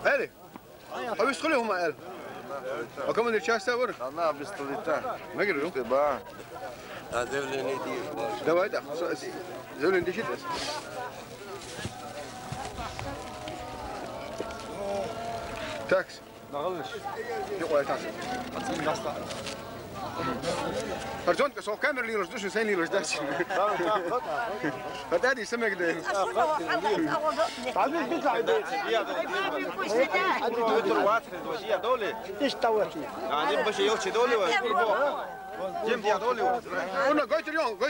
Eli. Abi skole huma el. Och kommer det chasta var? Anna bistolita. ما قالوا تبع هذا اللي ندير ده وايد زول اللي شيء تاكس نغلش يقوى تاكس أتصل نصلا فرجون كسو كاميرا ليروش دوش سين ليروش داش فتادي يسمك ده تعال بيطلع البيت يا دولي ايش طوتني يعني باش يوتشي دولي ويقربوا جيم يا دولي قلنا قايت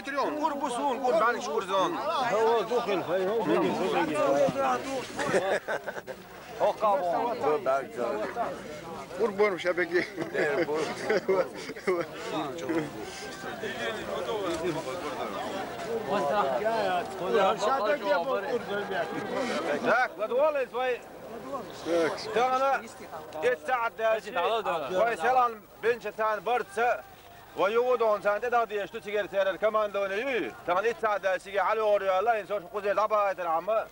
اليوم قربوا سون قرب عليك شهور زون هو دخل هو قابو قربون وشبكي ذاك بدولي شوي تانا يتساعد ويسلان بنش تان برد ويودون تان تدادي اشتو تيجي تير كمان دون يو تان يتساعد سيجي على اوري الله ينسوش قوزي دابا العامة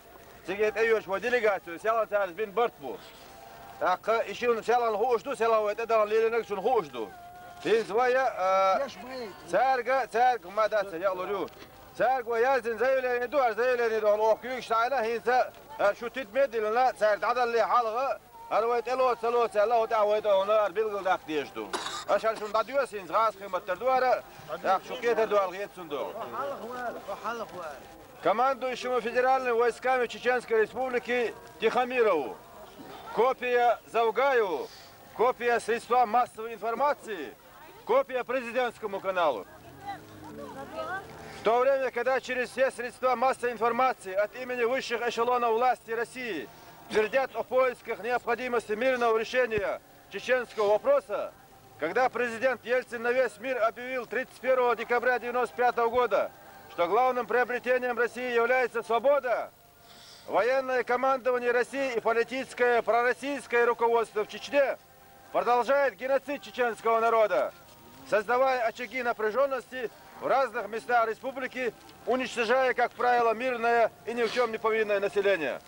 سيجي ايوش وديليغاتو سلان تان بين برتبو اق يشيلون سلان هوشدو سلان ويتدان ليلنك شون هوشدو هين شويه سارق ما دات يالو سارق ويازن زي اللي ندور زي اللي ندور اوكيوش تعالى هين شو تتمد لنا سارق عدل اللي حلقه ارويت الو سلوت الله دعوت هنا بيلغ داك ديشدو عشان شو نديو سين غاس خيمه تردوره يا شو كده دوال غيت صندوق командующему федеральными войсками Чеченской Республики Тихомирову, копия Завгаеву, копия средства массовой информации, копия президентскому каналу. В то время, когда через все средства массовой информации от имени высших эшелонов власти России твердят о поисках необходимости мирного решения чеченского вопроса, когда президент Ельцин на весь мир объявил 31 декабря 1995 года, что главным приобретением России является свобода, военное командование России и политическое пророссийское руководство в Чечне продолжает геноцид чеченского народа, создавая очаги напряженности в разных местах республики, уничтожая, как правило, мирное и ни в чем не повинное население.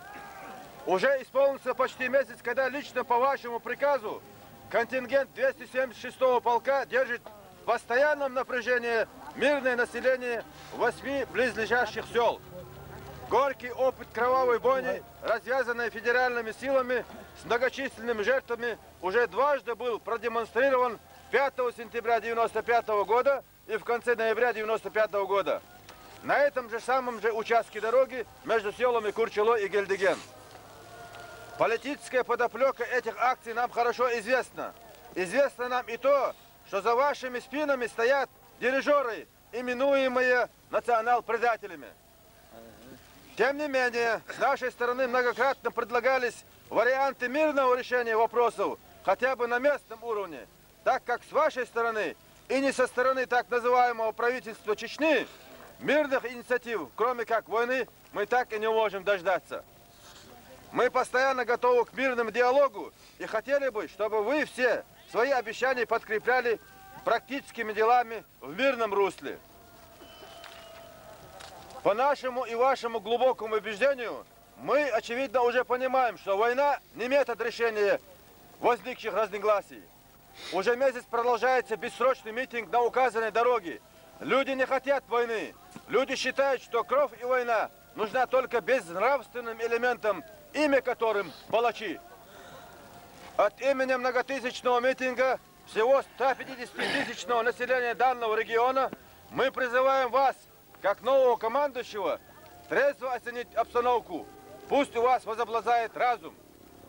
Уже исполнился почти месяц, когда лично по вашему приказу контингент 276-го полка держит в постоянном напряжении мирное население 8 близлежащих сел. Горький опыт кровавой бойни, развязанной федеральными силами с многочисленными жертвами, уже дважды был продемонстрирован 5 сентября 1995 года и в конце ноября 1995 года. На этом же самом же участке дороги между селами Курчело и Гельдеген. Политическая подоплека этих акций нам хорошо известна. Известно нам и то, что за вашими спинами стоят дирижеры, именуемые национал-предателями. Тем не менее, с нашей стороны многократно предлагались варианты мирного решения вопросов, хотя бы на местном уровне, так как с вашей стороны и не со стороны так называемого правительства Чечни мирных инициатив, кроме как войны, мы так и не можем дождаться. Мы постоянно готовы к мирному диалогу и хотели бы, чтобы вы все свои обещания подкрепляли практическими делами в мирном русле. По нашему и вашему глубокому убеждению, мы, очевидно, уже понимаем, что война не метод решения возникших разногласий. Уже месяц продолжается бессрочный митинг на указанной дороге. Люди не хотят войны. Люди считают, что кровь и война нужна только безнравственным элементам, имя которым палачи. От имени многотысячного митинга всего 150-тысячного населения данного региона мы призываем вас, как нового командующего, трезво оценить обстановку. Пусть у вас возобладает разум.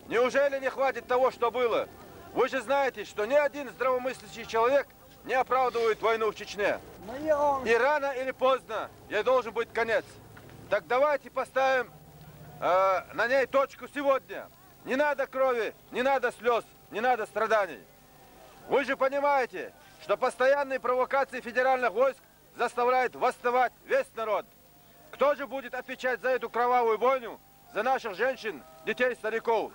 Неужели не хватит того, что было? Вы же знаете, что ни один здравомыслящий человек не оправдывает войну в Чечне. И рано или поздно ей должен быть конец. Так давайте поставим на ней точку сегодня. Не надо крови, не надо слез, не надо страданий. Вы же понимаете, что постоянные провокации федеральных войск заставляют восставать весь народ. Кто же будет отвечать за эту кровавую бойню, за наших женщин, детей, стариков?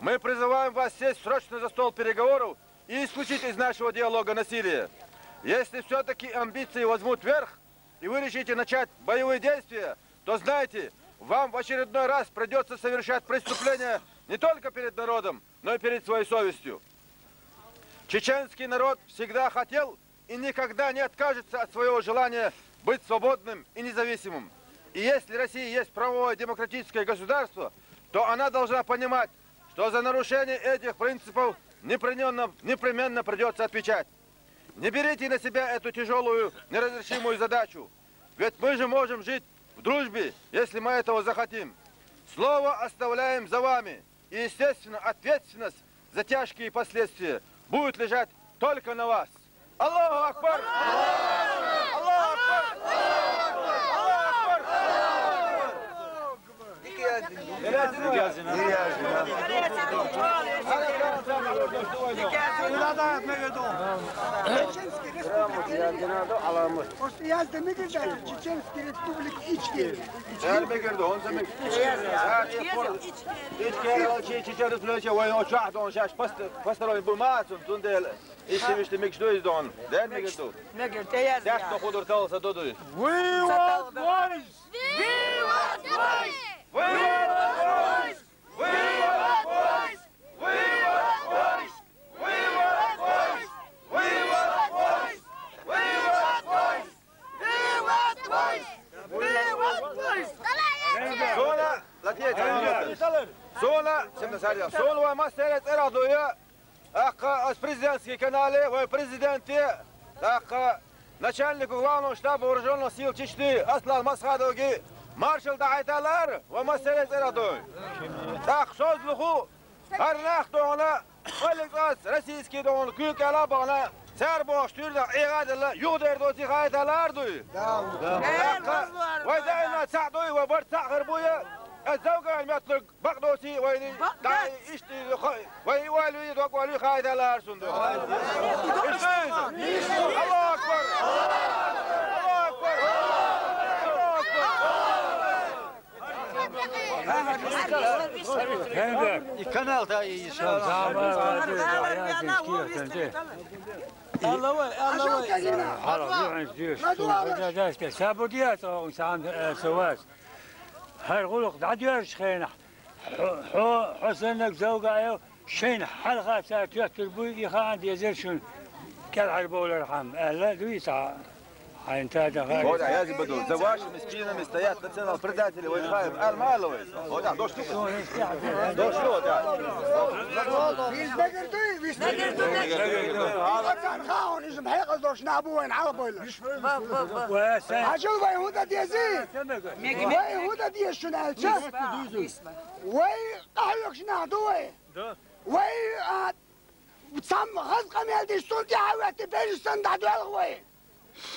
Мы призываем вас сесть срочно за стол переговоров и исключить из нашего диалога насилие. Если все-таки амбиции возьмут верх, и вы решите начать боевые действия, то знайте, вам в очередной раз придется совершать преступления не только перед народом, но и перед своей совестью. Чеченский народ всегда хотел и никогда не откажется от своего желания быть свободным и независимым. И если Россия есть правовое демократическое государство, то она должна понимать, что за нарушение этих принципов непременно придется отвечать. Не берите на себя эту тяжелую, неразрешимую задачу, ведь мы же можем жить в дружбе, если мы этого захотим. Слово оставляем за вами, и, естественно, ответственность за тяжкие последствия будет лежать только на вас. Аллаху Акбар! Аллаху Акбар! Чеченской республики Ички. Сола мастерец Эрадуя, с президентской канале, вы президенте, начальнику главного штаба вооруженных сил Чечни Аслан Масхадовги, маршал Дайталар, вы мастерец Эрадуя. Так, созлуху, харнах дона, валикас, российский дон, кюкала бана, سرباش تورد ایقاد الله یو در دوتی خواهد الار دوی و دائما تعدوی و برد تأخر بویا الزوجة المطلق بقدوسي ويني داي اشتي ويوالوي دوك والوي خواهد الار صندوق الله أكبر الله أكبر I kanal da iyi şu an. سابوديات سام سواس هالغلق دعير شخينا حسنك زوجة شين حلقة ساتيات البوي يخان ديزرشون كالعربة ولا رحم لا دويسا Вот, а я буду. За вашими спинами стоят национал предатели, вы знаем, Армаловы. Вот, да, дошло. Дошло, да.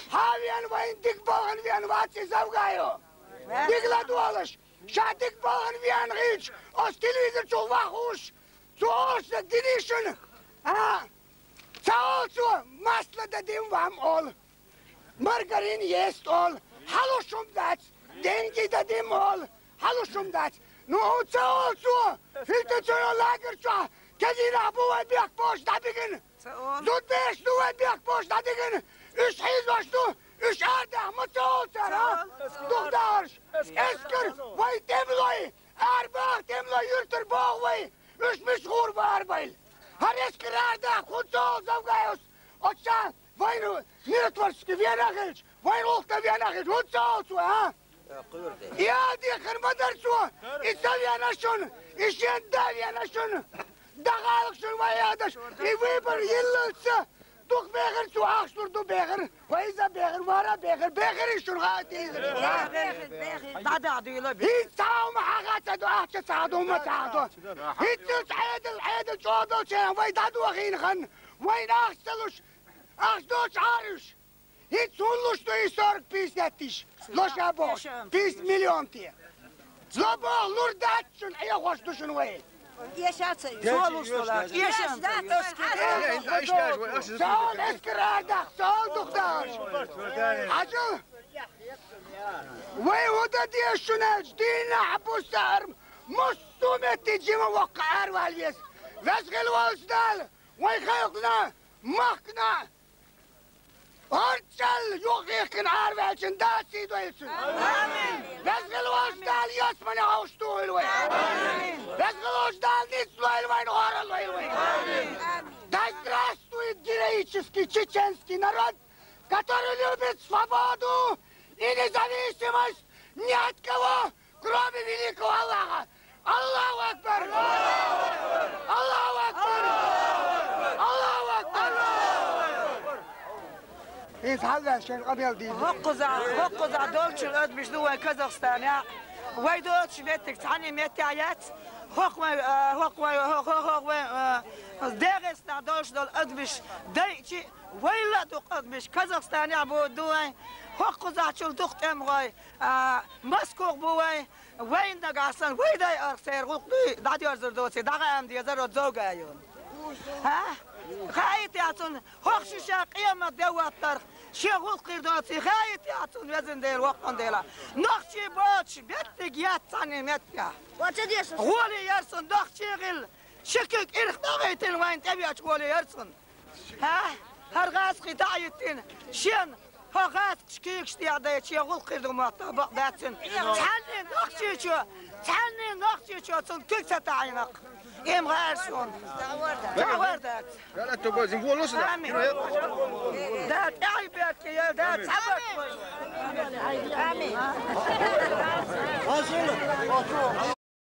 Havian vain dik bogen vian watsi zavgayo. Dik la dualish. Sha dik bogen vian rich. Os televizion zu wachus. Zu os de dinischen. Ah. Zaol zu masla de dim wam all. Margarin jest all. Hallo shum dats. Dengi de dim all. Hallo shum dats. Nu zaol zu. Filte zu lager zu. Kedina bu biak post da begin. Zut besh nu biak post da begin. Üç hizbaştu, üç erdeh mutluğultar ha? Duhdarş, esker, vay demloy, erbah demloy yürtür bağ vay, üç müşhur var bayl. Her esker erdeh kutsuğul zavgayos, otsa, vay nirtvarski viyanakilç, vay nolta viyanakilç, kutsuğul su ha? Ya diye kırmadar su, isa viyanaşun, işyen da viyanaşun, dağalık şun vay yadaş, ivibar yıllıksa, Doch beger zu achstur du beger, weiza beger wara beger is schon gaat hier. Da diyorlar. Hiç sağım hagat du ahça sağdu ma sağdu. Hiç adil çoğdu sen vay da du akhin khan. Vay nachsluş. Achstoç arış. Hiç sunluş du isorg pis netiş. Loşa boş. Pis milyon tiye. Zlobo lurdatçun ay hoş duşun vay. Yaşatsın. Soluştular. Yaşatsın. Sol eskerardak, sol doktor. Hacı. Vay oda diye şuna dina habusar. Musumeti cima vakar valiyes. Vesgil valsdal. Vay kayıkna. Makna. Orçal yok yakın arvelçin da sido etsin. Amin. Bezgil ojdal yasmani avuştu ilvay. Amin. Bezgil ojdal nitslo ilvay oralo ilvay. Amin. Да здравствует героический чеченский народ, который любит свободу и независимость ни от кого, кроме великого Аллаха. Аллаху Акбар! Аллаху Акбар! Allahu Akbar! هذا شيء قبل دي هقزع دولش الأدمش دوا كازاخستان يا واي دولش ميتك تعني ميتي عيات هقوى داغستان دولش دول أدمش دايتي ويلا دوق أدمش كازاخستان يا بو دوا هقزع شل دخت أمغاي مسكوق بواي وين دقاسن ويداي أرسير غلقي دادي أرزر دوسي داغا أمدي يزر وزوغا يون ها خايت يعطون هوخشوشا قيامة دوات طرق شغل قرداتي خايت يعطون وزن ديل وقن ديلا نخشي بوتش بيتك ياتساني متيا غولي يرسن نخشي غل شكك إرخ نغيتين وين تبيعش غولي يرسن ها هرغاس قطاعيتين شين هرغاس شكيكش ديعدايت شغل قردو مطابق داتسن تحني نخشي شو تن كيكسة تعينق إم غارسون تعوردك لا تبغى زنقول نص ده ده تعبك يا ده تعبك آمين